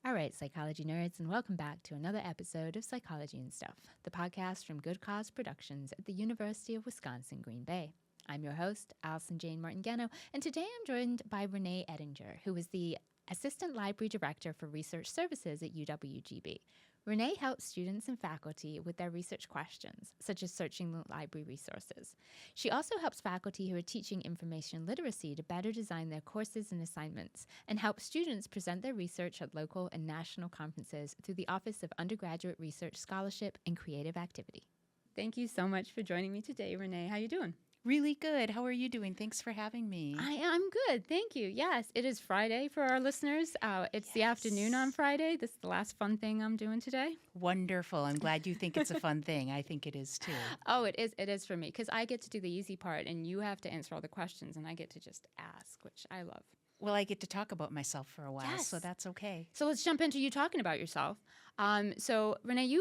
All right, psychology nerds, and welcome back to another episode of Psychology and Stuff, the podcast from Good Cause Productions at the University of Wisconsin, Green Bay. I'm your host, Alison Jane Martingano, and today I'm joined by Renee Ettinger, who is the Assistant Library Director for Research Services at UWGB. Renee helps students and faculty with their research questions, such as searching the library resources. She also helps faculty who are teaching information literacy to better design their courses and assignments, and helps students present their research at local and national conferences through the Office of Undergraduate Research Scholarship and Creative Activity. Thank you so much for joining me today, Renee. How are you doing? Really good. How are you doing? Thanks for having me. I'm good. Thank you. Yes, it is Friday for our listeners. It's the afternoon on Friday. This is the last fun thing I'm doing today. Wonderful. I'm glad you think it's a fun thing. I think it is too. Oh, it is. It is for me because I get to do the easy part and you have to answer all the questions and I get to just ask, which I love. Well, I get to talk about myself for a while, Yes. so that's okay. So let's jump into you talking about yourself. So Renee,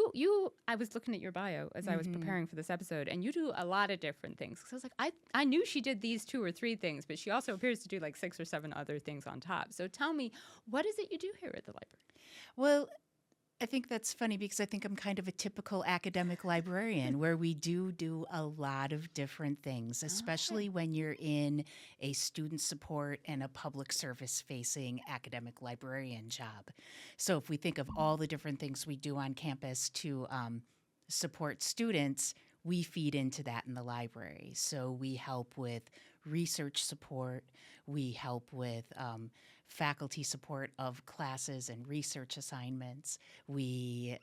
I was looking at your bio as I was preparing for this episode, and you do a lot of different things. So I was like, I knew she did these 2 or 3 things, but she also appears to do like 6 or 7 other things on top. So tell me, what is it you do here at the library? Well, I think that's funny because I think I'm kind of a typical academic librarian where we do a lot of different things, especially when you're in a student support and a public service facing academic librarian job. So if we think of all the different things we do on campus to support students, we feed into that in the library. So we help with research support, we help with faculty support of classes and research assignments. We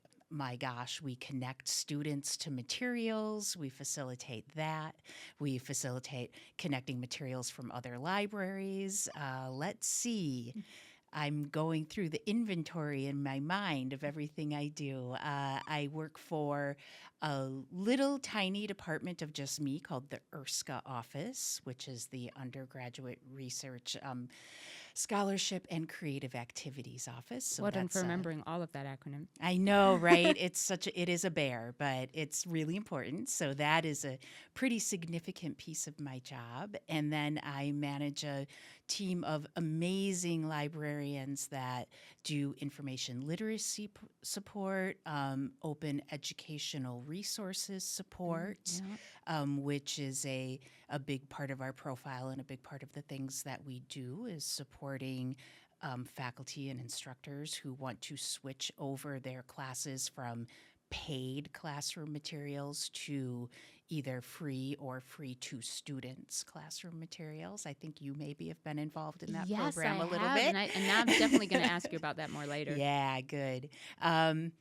connect students to materials. We facilitate that. We facilitate connecting materials from other libraries. Let's see. I'm going through the inventory in my mind of everything I do. I work for a little tiny department of just me called the ERSCA office, which is the Undergraduate Research Scholarship and Creative Activities office. So Well done for remembering all of that acronym. I know, right? It is a bear, but it's really important. So that is a pretty significant piece of my job. And then I manage a team of amazing librarians that do information literacy support, open educational resources support, which is a big part of our profile and a big part of the things that we do is supporting faculty and instructors who want to switch over their classes from paid classroom materials to either free or free to students classroom materials. I think you maybe have been involved in that program a little bit. And now I'm definitely going to ask you about that more later. Yeah, good. And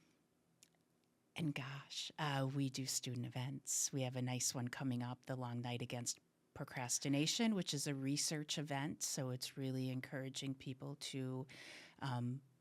gosh, we do student events. We have a nice one coming up, the Long Night Against Procrastination, which is a research event. So it's really encouraging people to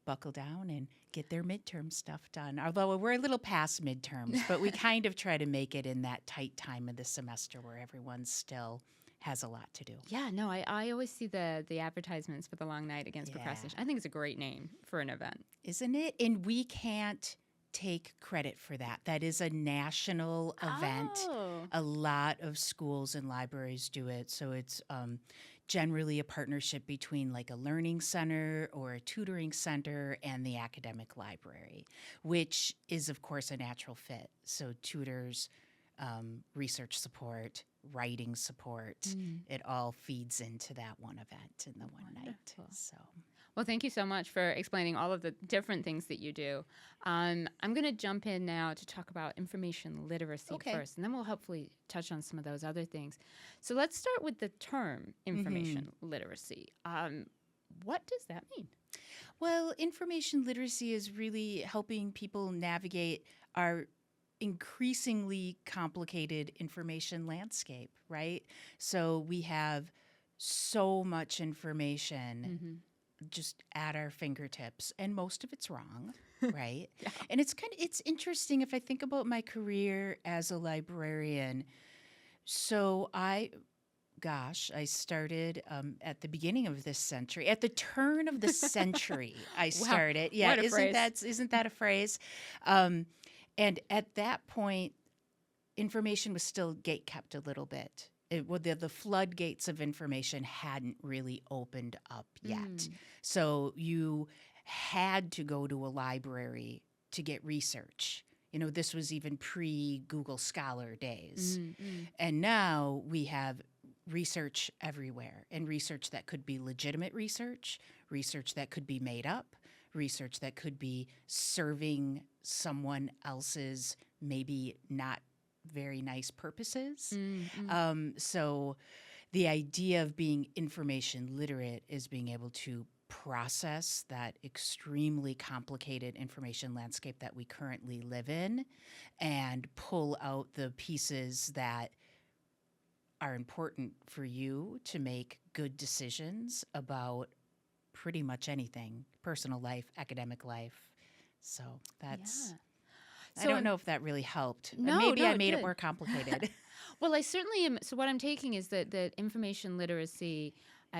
buckle down and get their midterm stuff done. Although we're a little past midterms, but we kind of try to make it in that tight time of the semester where everyone still has a lot to do. Yeah, no, I always see the advertisements for the Long Night Against Procrastination. I think it's a great name for an event. Isn't it? And we can't take credit for that. That is a national event. A lot of schools and libraries do it. So it's generally a partnership between like a learning center or a tutoring center and the academic library, which is, of course, a natural fit. So tutors, research support, writing support, it all feeds into that one event in the one night. So. Well, thank you so much for explaining all of the different things that you do. I'm going to jump in now to talk about information literacy first, and then we'll hopefully touch on some of those other things. So let's start with the term information literacy. What does that mean? Well, information literacy is really helping people navigate our increasingly complicated information landscape, right? So we have so much information just at our fingertips, and most of it's wrong, right? And it's interesting if I think about my career as a librarian. So I started at the beginning of this century. At the turn of the century, I started. Yeah, isn't that a phrase? And at that point, information was still gatekept a little bit. The floodgates of information hadn't really opened up yet. So you had to go to a library to get research. You know, this was even pre-Google Scholar days. And now we have research everywhere, and research that could be legitimate research, research that could be made up, research that could be serving someone else's maybe not very nice purposes. So the idea of being information literate is being able to process that extremely complicated information landscape that we currently live in and pull out the pieces that are important for you to make good decisions about pretty much anything, personal life, academic life. So that's, I don't know if that really helped. Maybe I made it more complicated. Well, I certainly am. So what I'm taking is that information literacy,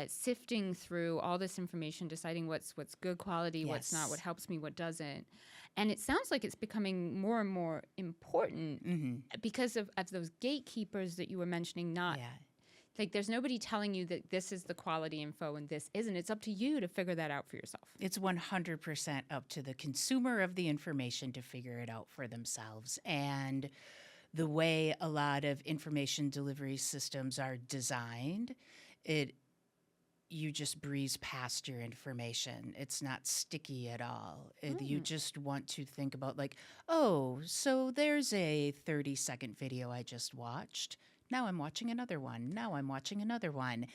sifting through all this information, deciding what's good quality, what's not, what helps me, what doesn't. And it sounds like it's becoming more and more important because of those gatekeepers that you were mentioning. Like there's nobody telling you that this is the quality info and this isn't. It's up to you to figure that out for yourself. It's 100% up to the consumer of the information to figure it out for themselves. And the way a lot of information delivery systems are designed, you just breeze past your information. It's not sticky at all. You just want to think about like, oh, so there's a 30-second video I just watched. Now I'm watching another one. Now I'm watching another one.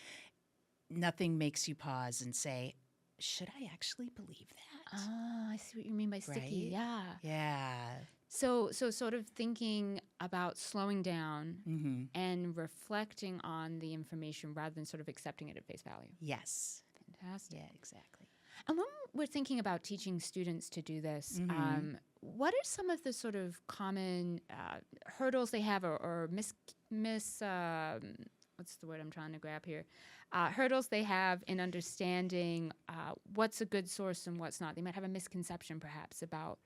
Nothing makes you pause and say, should I actually believe that? Oh, I see what you mean by sticky. Right? Yeah. Yeah. So sort of thinking about slowing down and reflecting on the information rather than sort of accepting it at face value. Yes. Fantastic. Yeah, exactly. And when we're thinking about teaching students to do this, what are some of the sort of common hurdles they have or what's the word I'm trying to grab here? Hurdles they have in understanding what's a good source and what's not. They might have a misconception perhaps about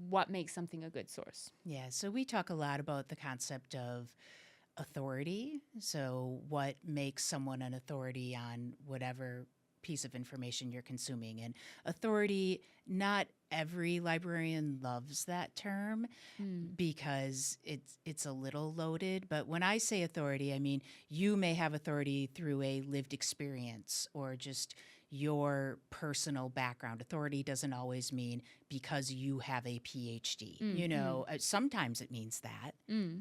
what makes something a good source. Yeah, so we talk a lot about the concept of authority. So what makes someone an authority on whatever piece of information you're consuming. And authority, not every librarian loves that term because it's a little loaded. But when I say authority, I mean you may have authority through a lived experience or just your personal background. Authority doesn't always mean because you have a PhD. You know, sometimes it means that.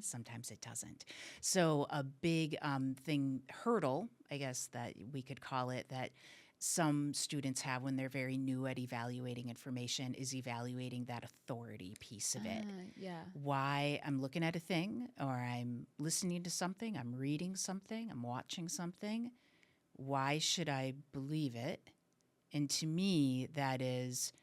Sometimes it doesn't. So a big hurdle, I guess that we could call it, that some students have when they're very new at evaluating information is evaluating that authority piece of it. Why I'm looking at a thing or I'm listening to something, I'm reading something, I'm watching something. Why should I believe it? And to me, that is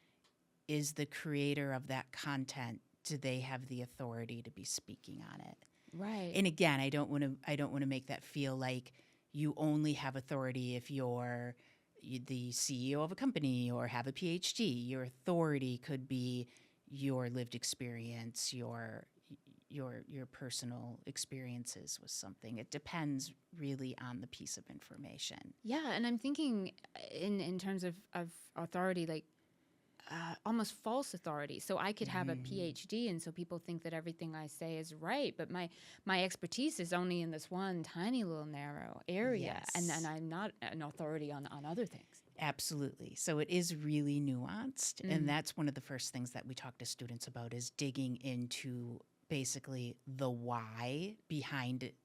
the creator of that content, do they have the authority to be speaking on it? Right. And again, I don't want to make that feel like you only have authority if you're the CEO of a company or have a PhD. Your authority could be your lived experience, your personal experiences with something. It depends really on the piece of information. Yeah, and I'm thinking in terms of authority, like almost false authority. So I could have a PhD, and so people think that everything I say is right, but my expertise is only in this one tiny little narrow area, and I'm not an authority on other things. Absolutely. So it is really nuanced, and that's one of the first things that we talk to students about is digging into basically the why behind it,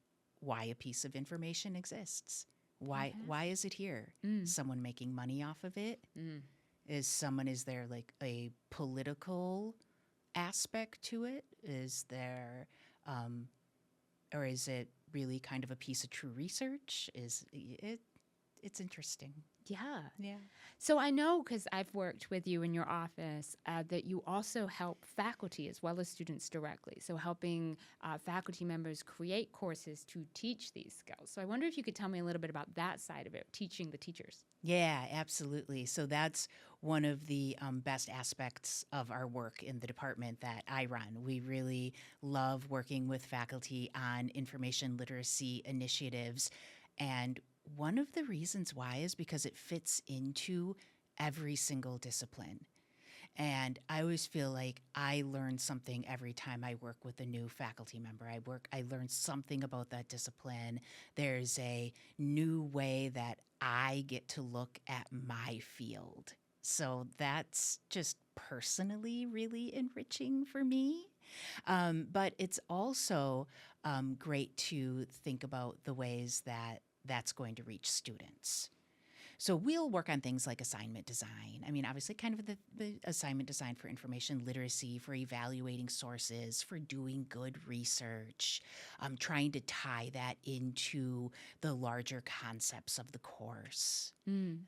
why a piece of information exists. Why is it here? Someone making money off of it? Is there like a political aspect to it? Is there, or is it really kind of a piece of true research? It's interesting. Yeah. So I know, because I've worked with you in your office, that you also help faculty as well as students directly. So helping faculty members create courses to teach these skills. So I wonder if you could tell me a little bit about that side of it, teaching the teachers. Yeah, absolutely. So that's one of the best aspects of our work in the department that I run. We really love working with faculty on information literacy initiatives. And one of the reasons why is because it fits into every single discipline. And I always feel like I learn something every time I work with a new faculty member. I learn something about that discipline. There's a new way that I get to look at my field. So that's just personally really enriching for me. But it's also great to think about the ways that that's going to reach students. So we'll work on things like assignment design. I mean, obviously, kind of the assignment design for information literacy, for evaluating sources, for doing good research, trying to tie that into the larger concepts of the course.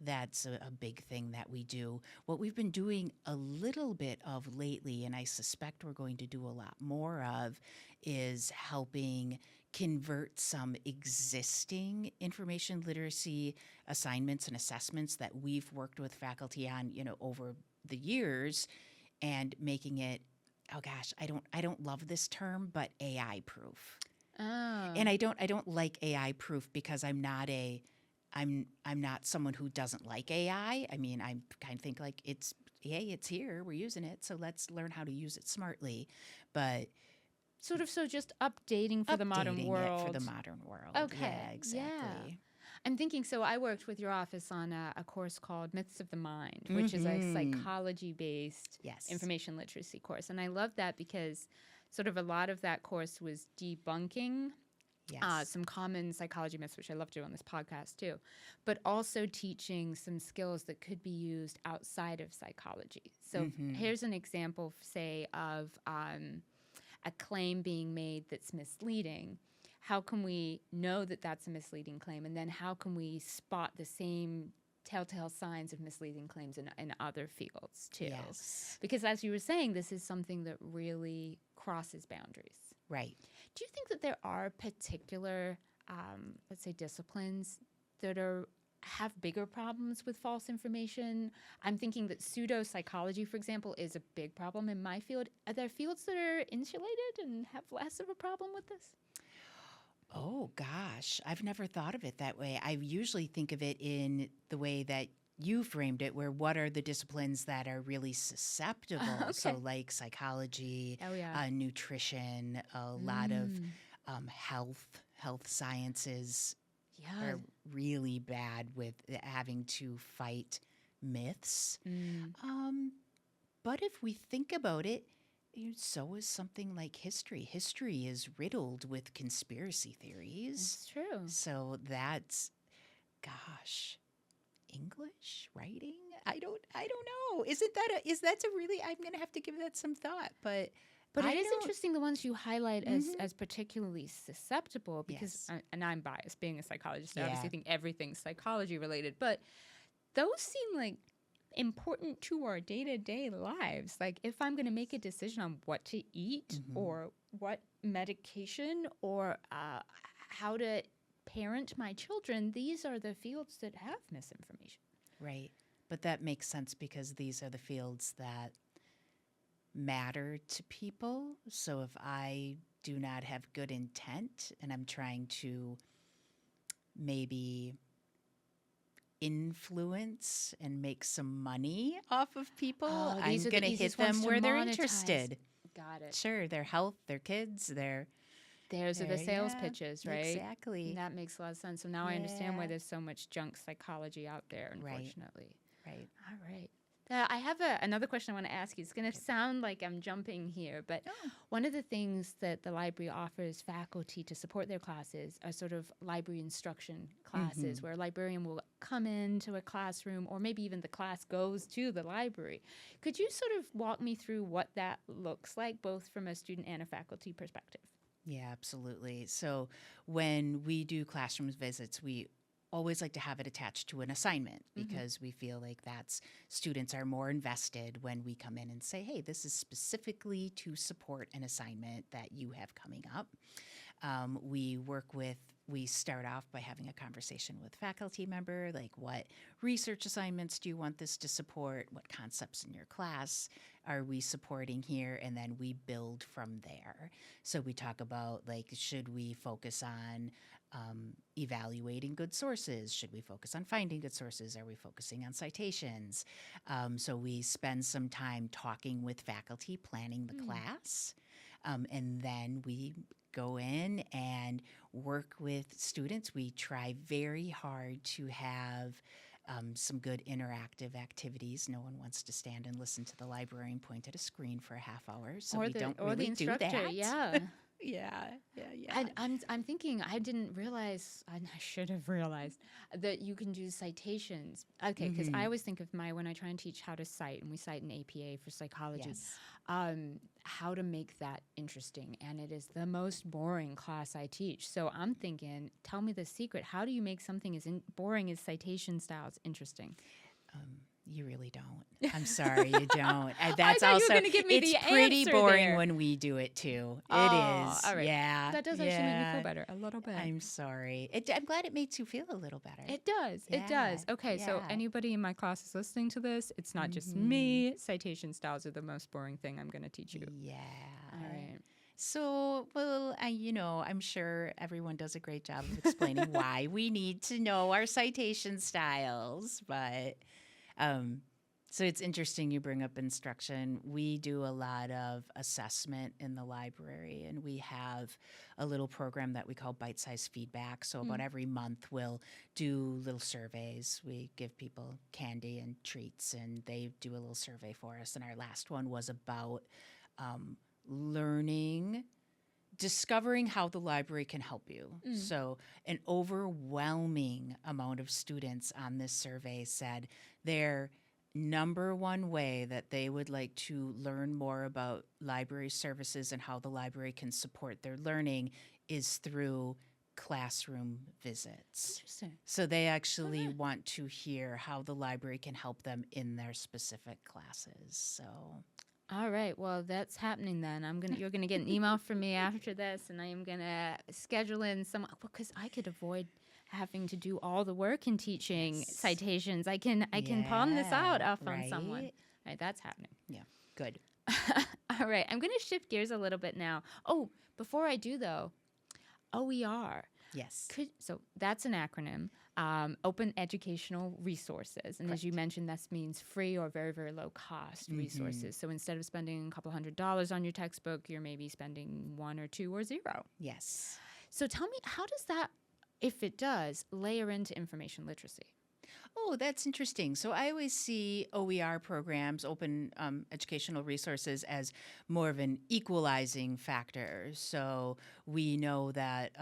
That's a big thing that we do. What we've been doing a little bit of lately, and I suspect we're going to do a lot more of, is helping convert some existing information literacy assignments and assessments that we've worked with faculty on, over the years, and making it, oh gosh, I don't love this term, but AI proof. Oh. And I don't like AI proof because I'm not someone who doesn't like AI. I mean, I kind of think like it's here, we're using it, so let's learn how to use it smartly. But so just updating for the modern world. It for the modern world. Okay. Yeah, exactly. Yeah. I'm thinking, so I worked with your office on a course called Myths of the Mind, which is a psychology-based information literacy course. And I love that because sort of a lot of that course was debunking some common psychology myths, which I love to do on this podcast too, but also teaching some skills that could be used outside of psychology. So here's an example, say, of a claim being made that's misleading. How can we know that that's a misleading claim? And then how can we spot the same telltale signs of misleading claims in other fields too? Yes. Because as you were saying, this is something that really crosses boundaries. Right. Do you think that there are particular, let's say, disciplines that have bigger problems with false information? I'm thinking that pseudo-psychology, for example, is a big problem in my field. Are there fields that are insulated and have less of a problem with this? Oh, gosh. I've never thought of it that way. I usually think of it in the way that you framed it, where what are the disciplines that are really susceptible? Okay. So like psychology, nutrition, a lot of health sciences are really bad with having to fight myths. But if we think about it, so is something like history. History is riddled with conspiracy theories. That's true. So that's, gosh, English writing? I don't know. Is that a really? I'm going to have to give that some thought. But it is interesting, the ones you highlight as particularly susceptible, because, and I'm biased, being a psychologist, I obviously think everything's psychology related, but those seem like important to our day-to-day lives. Like if I'm going to make a decision on what to eat or what medication or how to parent my children, these are the fields that have misinformation. Right. But that makes sense because these are the fields that matter to people. So if I do not have good intent and I'm trying to maybe influence and make some money off of people, I'm going to hit them where they're interested. Got it. Sure, their health, their kids, those are the sales pitches, right? Exactly. That makes a lot of sense. So now I understand why there's so much junk psychology out there, unfortunately. Right. All right. I have another question I want to ask you. It's going to sound like I'm jumping here, but one of the things that the library offers faculty to support their classes are sort of library instruction classes where a librarian will come into a classroom, or maybe even the class goes to the library. Could you sort of walk me through what that looks like, both from a student and a faculty perspective? Yeah, absolutely. So when we do classroom visits, we always like to have it attached to an assignment because we feel like students are more invested when we come in and say, hey, this is specifically to support an assignment that you have coming up. We start off by having a conversation with faculty member, like what research assignments do you want this to support? What concepts in your class are we supporting here? And then we build from there. So we talk about, like, should we focus on evaluating good sources. Should we focus on finding good sources? Are we focusing on citations? So we spend some time talking with faculty, planning the class, and then we go in and work with students. We try very hard to have some good interactive activities. No one wants to stand and listen to the librarian point at a screen for a half hour, so we don't or the really do instructor, that. yeah. Yeah. I'm thinking I didn't realize, and I should have realized that you can do citations. Okay, because I always think of when I try and teach how to cite, and we cite an APA for psychology, Yes. how to make that interesting. And it is the most boring class I teach. So I'm thinking, tell me the secret. How do you make something as boring as citation styles interesting? You really don't. I'm sorry, you don't. That's thought you were also gonna give me it's the pretty answer boring there. when we do it too. Oh, It is. all right. Yeah. That does actually make me feel better a little bit. I'm sorry. I'm glad it makes you feel a little better. It does. It does. Okay, so yeah. anybody in my class is listening to this. It's not just me. Citation styles are the most boring thing I'm going to teach you. Yeah. All right. So, well, I'm sure everyone does a great job of explaining why we need to know our citation styles, but so it's interesting you bring up instruction. We do a lot of assessment in the library, and we have a little program that we call bite-sized feedback. So about every month we'll do little surveys. We give people candy and treats, and they do a little survey for us. And our last one was about discovering how the library can help you. So an overwhelming amount of students on this survey said their number one way that they would like to learn more about library services and how the library can support their learning is through classroom visits. Interesting. So they actually want to hear how the library can help them in their specific classes. So All right. Well, that's happening then. You're gonna get an email from me after this, and I am gonna schedule in some because I could avoid having to do all the work in teaching citations. I can palm this out off on someone. All right, that's happening. yeah, good. All right, I'm gonna shift gears a little bit now. Oh, before I do though, OER. Yes. So that's an acronym, Open Educational Resources. And as you mentioned, that means free or very, very low cost resources. So instead of spending a couple $100s on your textbook, you're maybe spending 1 or 2 or 0. Yes. So tell me, how does that, if it does, layer into information literacy? Oh, that's interesting. So I always see OER programs, open educational resources, as more of an equalizing factor. So we know that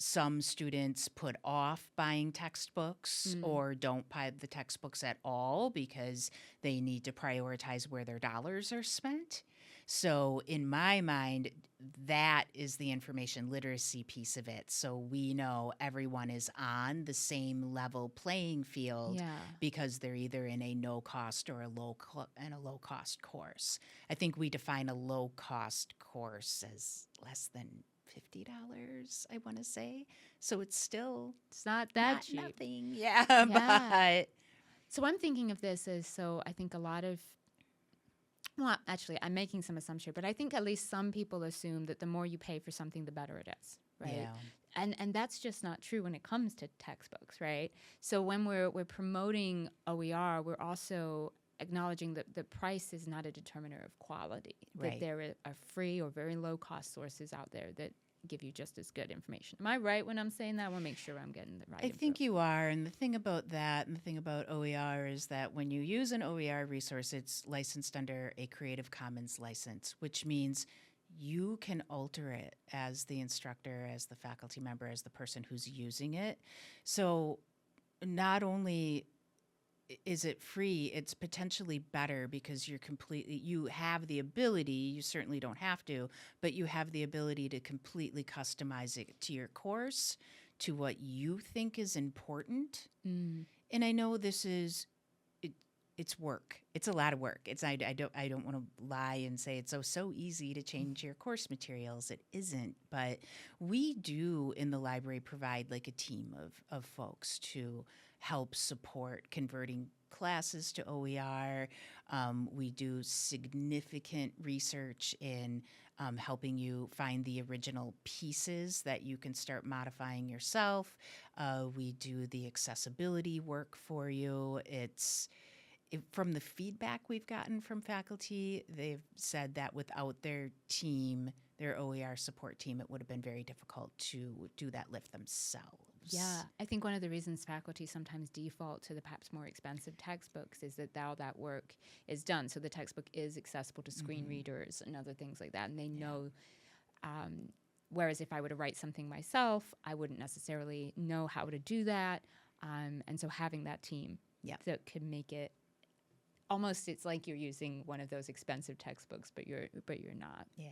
some students put off buying textbooks or don't buy the textbooks at all because they need to prioritize where their dollars are spent. So in my mind, that is the information literacy piece of it. So we know everyone is on the same level playing field because they're either in a no-cost or a low-cost course. I think we define a low-cost course as less than $50, I want to say. So it's not that cheap. Nothing. Yeah, but so I'm thinking of this as, I think a lot of, well, actually, I'm making some assumption, but I think at least some people assume that the more you pay for something, the better it is, right? Yeah. And that's just not true when it comes to textbooks, right? So when we're promoting OER, we're also acknowledging that the price is not a determiner of quality, that there are free or very low-cost sources out there that give you just as good information. Am I right when I'm saying that? I want to make sure I'm getting the right info. I think you are. And the thing about that and the thing about OER is that when you use an OER resource, it's licensed under a Creative Commons license, which means you can alter it as the instructor, as the faculty member, as the person who's using it. So not only is it free, it's potentially better because you have the ability, you certainly don't have to, but you have the ability to completely customize it to your course, to what you think is important. And I know this is, it's work. It's a lot of work. I don't want to lie and say it's so easy to change your course materials. It isn't, but we do in the library provide like a team of folks to help support converting classes to OER. We do significant research in helping you find the original pieces that you can start modifying yourself. We do the accessibility work for you. From the feedback we've gotten from faculty, they've said that without their team, their OER support team, it would have been very difficult to do that lift themselves. Yeah, I think one of the reasons faculty sometimes default to the perhaps more expensive textbooks is that now that work is done. So the textbook is accessible to screen readers and other things like that, and they know. Whereas if I were to write something myself, I wouldn't necessarily know how to do that. And so having that team that could make it almost, it's like you're using one of those expensive textbooks, but you're not. Yeah.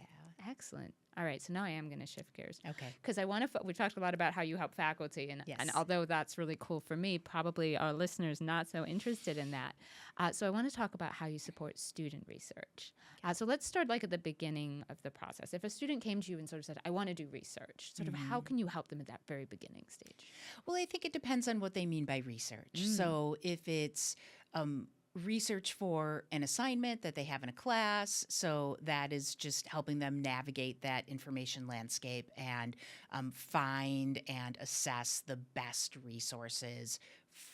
Excellent. All right, so now I am going to shift gears. Okay. Because I want to, we talked a lot about how you help faculty, and although that's really cool for me, probably our listeners not so interested in that. So I want to talk about how you support student research. So let's start like at the beginning of the process. If a student came to you and sort of said, I want to do research, sort of how can you help them at that very beginning stage? Well, I think it depends on what they mean by research. So if it's research for an assignment that they have in a class, so that is just helping them navigate that information landscape and find and assess the best resources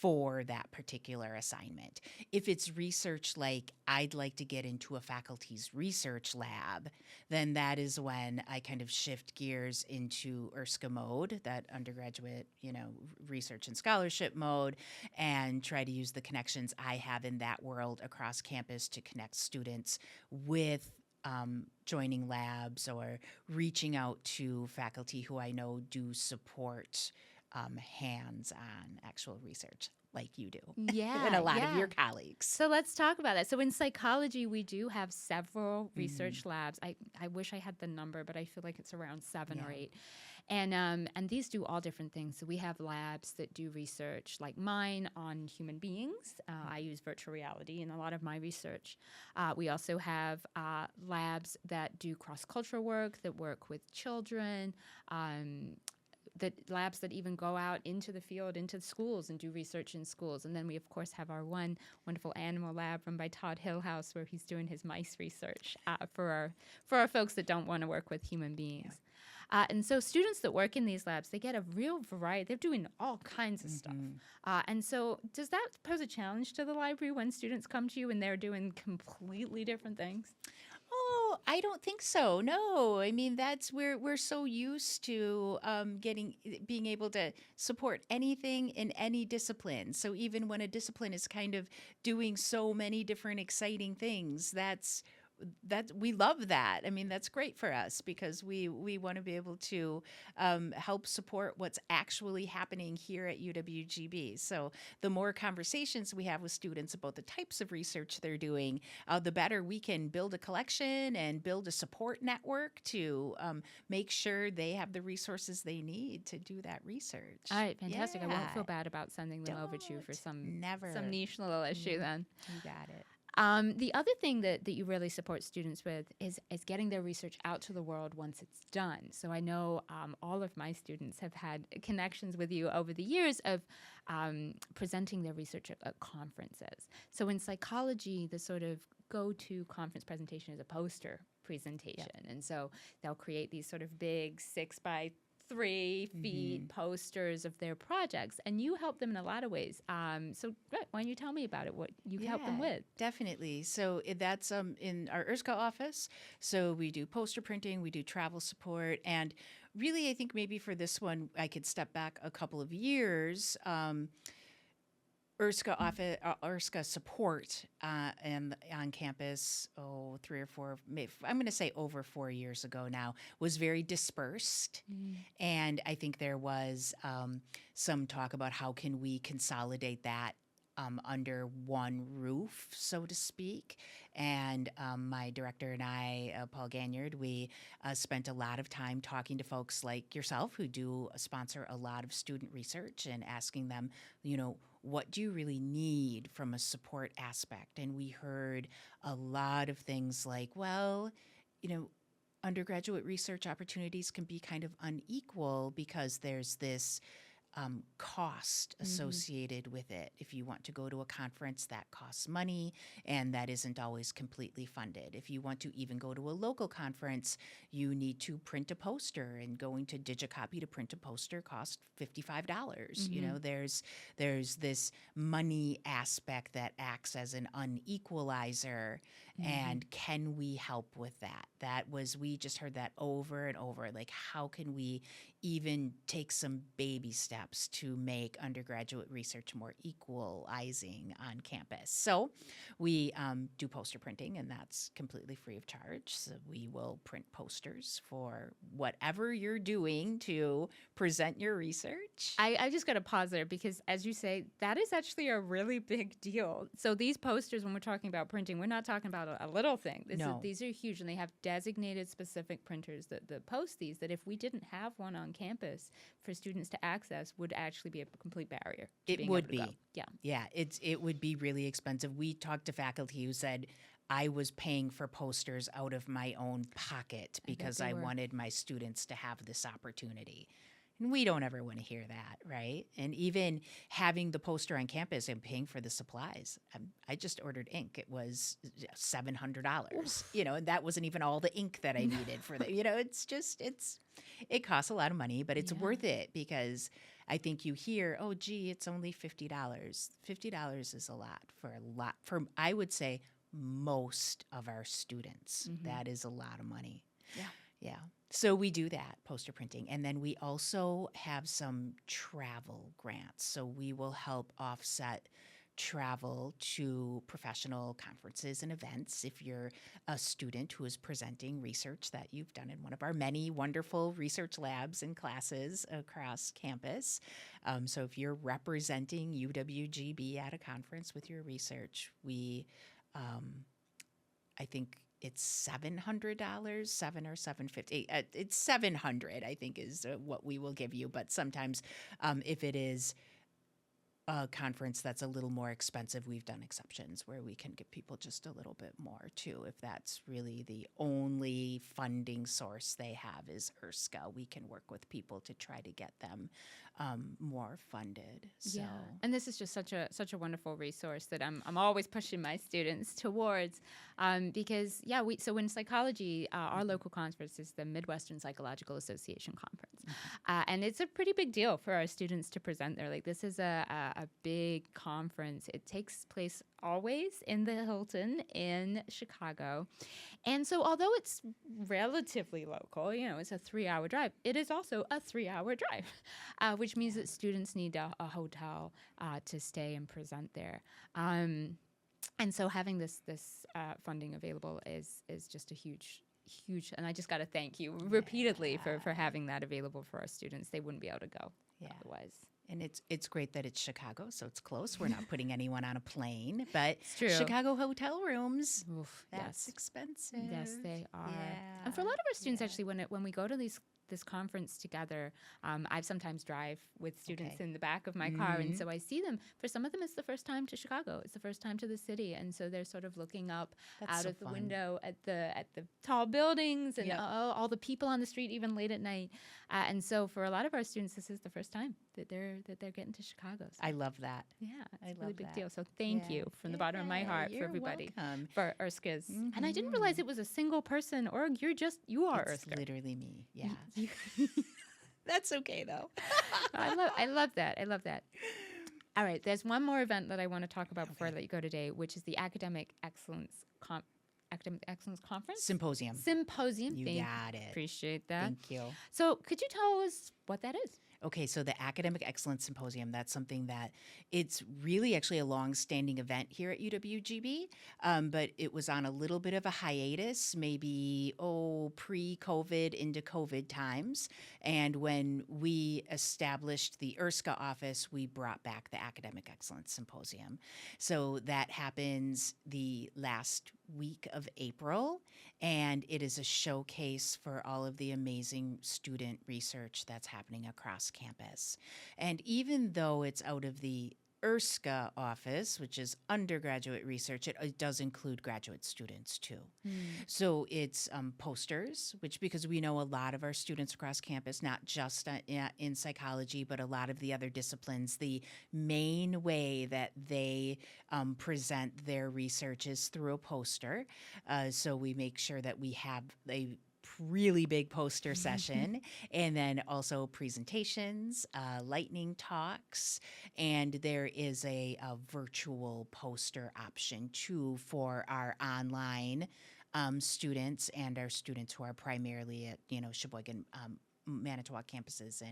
for that particular assignment. If it's research like I'd like to get into a faculty's research lab, then that is when I kind of shift gears into URSCA mode, that undergraduate, research and scholarship mode, and try to use the connections I have in that world across campus to connect students with joining labs or reaching out to faculty who I know do support hands-on actual research like you do. Yeah. And a lot of your colleagues. So let's talk about that. So in psychology, we do have several research labs. I wish I had the number, but I feel like it's around 7 or 8. And these do all different things. So we have labs that do research like mine on human beings. I use virtual reality in a lot of my research. We also have labs that do cross-cultural work, that work with children, that labs that even go out into the field, into schools, and do research in schools. And then we, of course, have our one wonderful animal lab run by Todd Hillhouse, where he's doing his mice research for our folks that don't want to work with human beings. And so students that work in these labs, they get a real variety. They're doing all kinds of stuff. And so does that pose a challenge to the library when students come to you and they're doing completely different things? Oh, I don't think so. No, I mean we're so used to being able to support anything in any discipline. So even when a discipline is kind of doing so many different exciting things, that we love that. I mean, that's great for us because we want to be able to help support what's actually happening here at UWGB. So the more conversations we have with students about the types of research they're doing, the better we can build a collection and build a support network to make sure they have the resources they need to do that research. All right, fantastic. Yeah. I won't feel bad about sending them over to you for some niche little issue then. You got it. The other thing that you really support students with is getting their research out to the world once it's done. So I know all of my students have had connections with you over the years of presenting their research at conferences. So in psychology, the sort of go-to conference presentation is a poster presentation. And so they'll create these sort of big 6x3 feet posters of their projects, and you help them in a lot of ways. So why don't you tell me about it, what you help them with? Definitely. So that's in our URSCA office. So we do poster printing, we do travel support, and really I think maybe for this one I could step back a couple of years. URSCA support and on campus, 3 or 4, I'm going to say over 4 years ago now, was very dispersed. And I think there was some talk about how can we consolidate that under one roof, so to speak. And my director and I, Paul Ganyard, we spent a lot of time talking to folks like yourself who do sponsor a lot of student research and asking them, what do you really need from a support aspect? And we heard a lot of things like, undergraduate research opportunities can be kind of unequal because there's this cost associated with it. If you want to go to a conference, that costs money, and that isn't always completely funded. If you want to even go to a local conference, you need to print a poster, and going to Digicopy to print a poster costs $55. You know, there's this money aspect that acts as an unequalizer. And can we help with that? We just heard that over and over. Like, how can we even take some baby steps to make undergraduate research more equalizing on campus? So we do poster printing, and that's completely free of charge. So we will print posters for whatever you're doing to present your research. I just got to pause there because, as you say, that is actually a really big deal. So these posters, when we're talking about printing, we're not talking about a little thing. These are huge, and they have designated specific printers that post these, that if we didn't have one on campus for students to access, would actually be a complete barrier to It being would able to be. go. Yeah. Yeah, it would be really expensive. We talked to faculty who said, I was paying for posters out of my own pocket because I wanted my students to have this opportunity. And we don't ever want to hear that, right? And even having the poster on campus and paying for the supplies. I just ordered ink. It was $700, and that wasn't even all the ink that I needed for the, it costs a lot of money, but it's worth it because I think you hear, oh, gee, it's only $50. $50 is a lot, for I would say most of our students. That is a lot of money. Yeah. Yeah. So we do that, poster printing. And then we also have some travel grants. So we will help offset travel to professional conferences and events if you're a student who is presenting research that you've done in one of our many wonderful research labs and classes across campus. So if you're representing UWGB at a conference with your research, we, I think, it's $700, $700 or $750. It's $700, I think, is what we will give you. But sometimes, if it is a conference that's a little more expensive, we've done exceptions where we can give people just a little bit more too. If that's really the only funding source they have is ERSCA, we can work with people to try to get them more funded. So. Yeah, and this is just such a wonderful resource that I'm always pushing my students towards, because so in psychology, our local conference is the Midwestern Psychological Association Conference, and it's a pretty big deal for our students to present there. Like, this is a big conference. It takes place always in the Hilton in Chicago, and so although it's relatively local, it's a 3-hour drive. It is also a 3-hour drive, which means that students need a hotel to stay and present there. And so having this funding available is just a huge, and I just got to thank you repeatedly for having that available for our students. They wouldn't be able to go otherwise. And it's great that it's Chicago, so it's close. We're not putting anyone on a plane, but It's true. Chicago hotel rooms, that's Yes. expensive. Yes, they are. Yeah. And for a lot of our students, actually, when we go to this conference together, I sometimes drive with students in the back of my car, and so I see them. For some of them, it's the first time to Chicago. It's the first time to the city, and so they're sort of looking up out of the window at the tall buildings and all the people on the street, even late at night. And so for a lot of our students, this is the first time that they're getting to Chicago. So, I love that. yeah, I it's a really love big that. deal. So thank you from the bottom of my heart for You're everybody. welcome. For ERSCA's. And I didn't realize it was a single person org. You are It's ERSCA. literally me. Yeah. That's okay though. I love that. I love that. All right, there's one more event that I want to talk about before I let you go today, which is the Academic Excellence Conference? Symposium. You got it. Appreciate that. Thank you. So could you tell us what that is? Okay, so the Academic Excellence Symposium, that's something that it's really actually a long-standing event here at UWGB, but it was on a little bit of a hiatus, maybe, pre-COVID into COVID times. And when we established the ERSCA office, we brought back the Academic Excellence Symposium. So that happens the last week of April, and it is a showcase for all of the amazing student research that's happening across campus. And even though it's out of the ERSCA office, which is undergraduate research, it does include graduate students too. So it's posters, which because we know a lot of our students across campus, not just in psychology, but a lot of the other disciplines, the main way that they present their research is through a poster. So we make sure that we have a really big poster session, and then also presentations, lightning talks, and there is a virtual poster option too for our online students and our students who are primarily at Sheboygan, Manitowoc campuses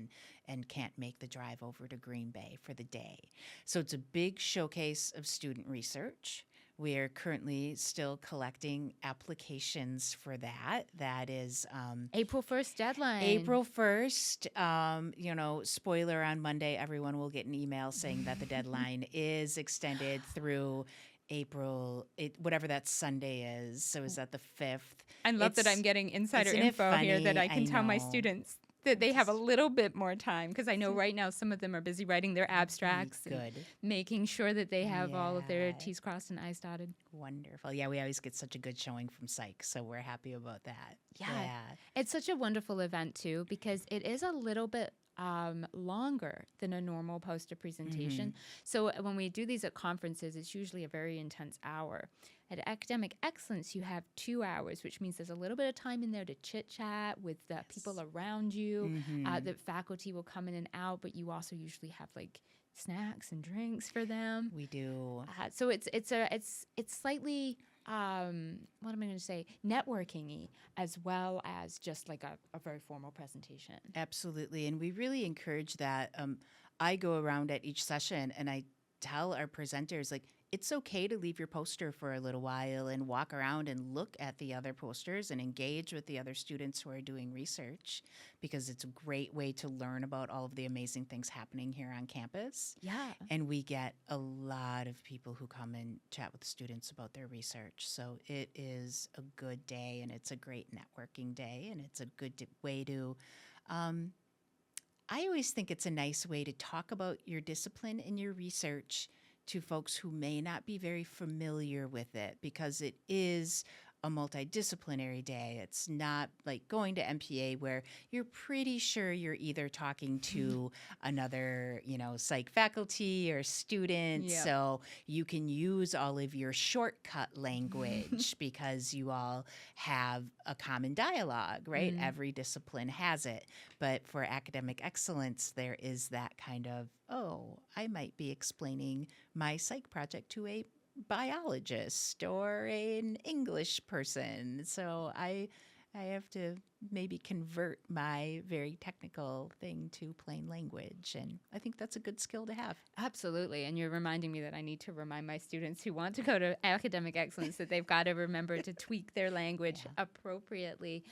and can't make the drive over to Green Bay for the day. So it's a big showcase of student research. We are currently still collecting applications for that. That is April 1st deadline. April 1st. Spoiler, on Monday, everyone will get an email saying that the deadline is extended through April, whatever that Sunday is. So is that the 5th? I love that I'm getting insider info here that I can tell my students that they have a little bit more time, because I know right now some of them are busy writing their abstracts and making sure that they have all of their T's crossed and I's dotted. Wonderful. Yeah, we always get such a good showing from psych, so we're happy about that. Yeah. It's such a wonderful event too, because it is a little bit longer than a normal poster presentation. So when we do these at conferences, it's usually a very intense hour. At Academic Excellence, you have 2 hours, which means there's a little bit of time in there to chit-chat with the people around you. The faculty will come in and out, but you also usually have like snacks and drinks for them. We do. So it's slightly what am I going to say, networking-y, as well as just like a very formal presentation. Absolutely. And we really encourage that. I go around at each session and I tell our presenters, like, it's okay to leave your poster for a little while and walk around and look at the other posters and engage with the other students who are doing research, because it's a great way to learn about all of the amazing things happening here on campus. Yeah. And we get a lot of people who come and chat with students about their research. So it is a good day, and it's a great networking day, and it's a good way to I always think it's a nice way to talk about your discipline and your research to folks who may not be very familiar with it, because it is a multidisciplinary day. It's not like going to MPA where you're pretty sure you're either talking to another, psych faculty or student. Yep. So you can use all of your shortcut language because you all have a common dialogue, right? Every discipline has it. But for academic excellence, there is that kind of, I might be explaining my psych project to a biologist or an English person. So I have to maybe convert my very technical thing to plain language. And I think that's a good skill to have. Absolutely. And you're reminding me that I need to remind my students who want to go to academic excellence that they've got to remember to tweak their language appropriately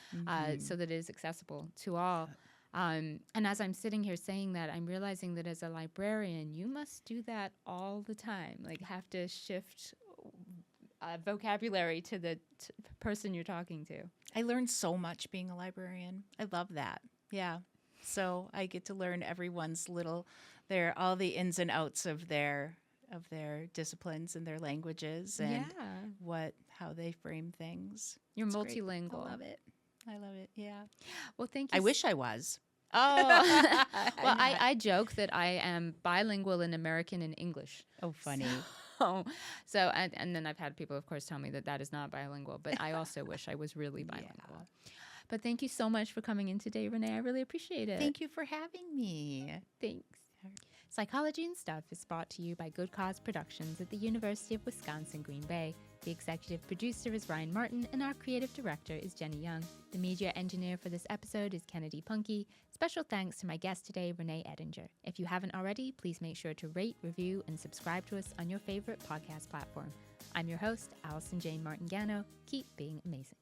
so that it is accessible to all. And as I'm sitting here saying that, I'm realizing that as a librarian, you must do that all the time. Like, have to shift vocabulary to the person you're talking to. I learned so much being a librarian. I love that. Yeah. So I get to learn everyone's all the ins and outs of their disciplines and their languages and how they frame things. You're it's multilingual. Great. I love it. Yeah. Well, thank you. I wish I was. Oh, well, I joke that I am bilingual in American and English. Oh, funny. So and then I've had people, of course, tell me that is not bilingual, but I also wish I was really bilingual. Yeah. But thank you so much for coming in today, Renee. I really appreciate it. Thank you for having me. Thanks. Psychology and Stuff is brought to you by Good Cause Productions at the University of Wisconsin, Green Bay. The executive producer is Ryan Martin, and our creative director is Jenny Young. The media engineer for this episode is Kennedy Punky. Special thanks to my guest today, Renee Ettinger. If you haven't already, please make sure to rate, review, and subscribe to us on your favorite podcast platform. I'm your host, Alison Jane Martingano. Keep being amazing.